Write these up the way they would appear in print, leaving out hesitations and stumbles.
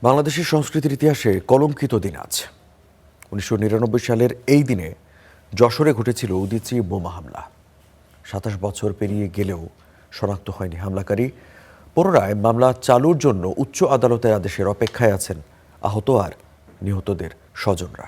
বাংলাদেশের সংস্কৃতির ইতিহাসে কলঙ্কিত দিন আজ। ১৯৯৯ সালের এই দিনে যশোরে ঘটেছিল উদীচী বোমা হামলা। ২৭ বছর পেরিয়ে গেলেও শনাক্ত হয়নি হামলাকারী। পুনরায় মামলা চালুর জন্য উচ্চ আদালতের আদেশের অপেক্ষায় আছেন আহত আর নিহতদের স্বজনরা।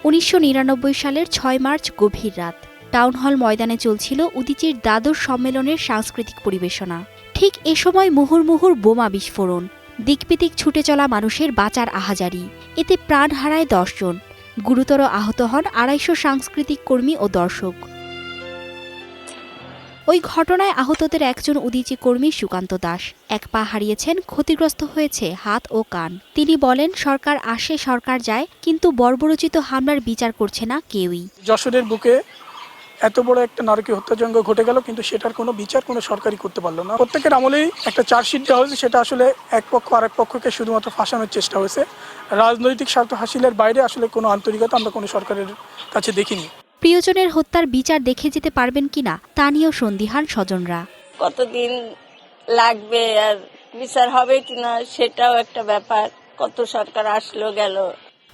১৯৯৯ সালের ৬ মার্চ গভীর রাত টাউন হল ময়দানে চলছিল উদীচীর দ্বাদশ সম্মেলনের সাংস্কৃতিক পরিবেশনা। ঠিক এ সময় মুহুর্মুহুর বোমা বিস্ফোরণ, দিকবিদিক ছুটে চলা মানুষের বাঁচার আহাজারি। এতে প্রাণ হারায় ১০ জন, গুরুতর আহত হন ২৫০ সাংস্কৃতিক কর্মী ও দর্শক। ওই ঘটনায় আহতদের একজন উদীচী কর্মী সুকান্ত দাস। এক পা হারিয়েছেন, ক্ষতিগ্রস্ত হয়েছে হাত ও কান। তিনি বলেন, সরকার আসে সরকার যায়, কিন্তু বর্বরোচিত হামলার বিচার করছে না কেউই। যশোরের বুকে এত বড় একটা নারকীয় হত্যাযজ্ঞ ঘটে গেল, কিন্তু সেটার কোনো বিচার কোনো সরকারই করতে পারলো না। প্রত্যেকের আমলেই একটা চার্জশিট দেওয়া হয়েছে, সেটা আসলে এক পক্ষ আরেক পক্ষকে শুধুমাত্র ফাঁসানোর চেষ্টা হয়েছে। রাজনৈতিক স্বার্থ হাসিলের বাইরে আসলে কোনো আন্তরিকতা আমরা কোনো সরকারের কাছে দেখিনি। প্রিয়জনের হত্যার বিচার দেখে যেতে পারবেন কিনা তা নিয়েও সন্দিহান স্বজনরা। কতদিন লাগবে আর বিচার হবে কিনা সেটাও একটা ব্যাপার। কত সরকার আসলো গেল।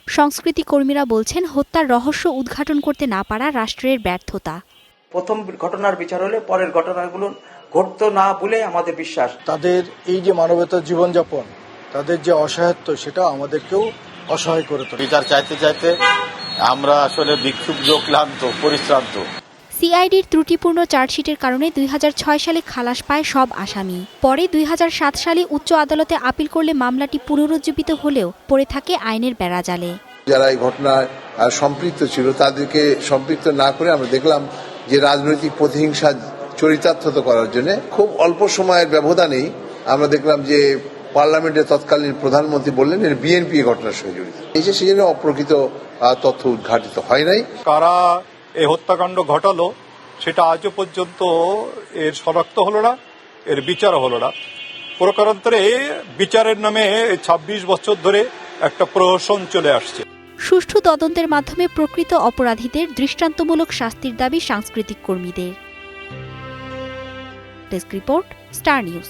সংস্কৃতি কর্মীরা বলছেন, হত্যার রহস্য উদ্ঘাটন করতে না পারা রাষ্ট্রের ব্যর্থতা। প্রথম ঘটনার বিচার হলে পরের ঘটনাগুলো ঘটতো না বলে আমাদের বিশ্বাস। তাদের এই যে মানবতার জীবনযাপন, তাদের যে অসহায়ত্ব, সেটা আমাদেরকেও অসহায় করে তোলে। বিচার চাইতে চাইতে আমরা আসলে বিক্ষুব্ধ, ক্লান্ত, পরিশ্রান্ত। সিআইডির ত্রুটিপূর্ণ চার্জশিটের কারণে ২০০৬ সালে খালাস পায় সব আসামি। পরে ২০০৭ সালে উচ্চ আদালতে আপিল করলে মামলাটি পুনরুজ্জীবিত হলেও পড়ে থাকে আইনের বেড়াজালে। যারা এই ঘটনায় সম্পৃক্ত ছিল তাদেরকে সম্পৃক্ত না করে আমরা দেখলাম যে রাজনৈতিক প্রতিহিংসা চরিতার্থ করার জন্য খুব অল্প সময়ের ব্যবধানেই আমরা দেখলাম যে পার্লামেন্টের তৎকালীন প্রধানমন্ত্রী বললেন এর বিএনপি ঘটনার সঙ্গে জড়িত। এই যে সেজন্য অপ্রকৃত তথ্য উদ্ঘাটিত হয় নাই। কারা এই হত্যাকাণ্ড ঘটালো সেটা আজও পর্যন্ত এর শনাক্ত হলো না, এর বিচারও হলো না। প্রকারান্তরে বিচারের নামে ২৬ বছর ধরে একটা প্রহসন চলে আসছে। সুষ্ঠু তদন্তের মাধ্যমে প্রকৃত অপরাধীদের দৃষ্টান্তমূলক শাস্তির দাবি সাংস্কৃতিক কর্মীদের। Desk report, star news.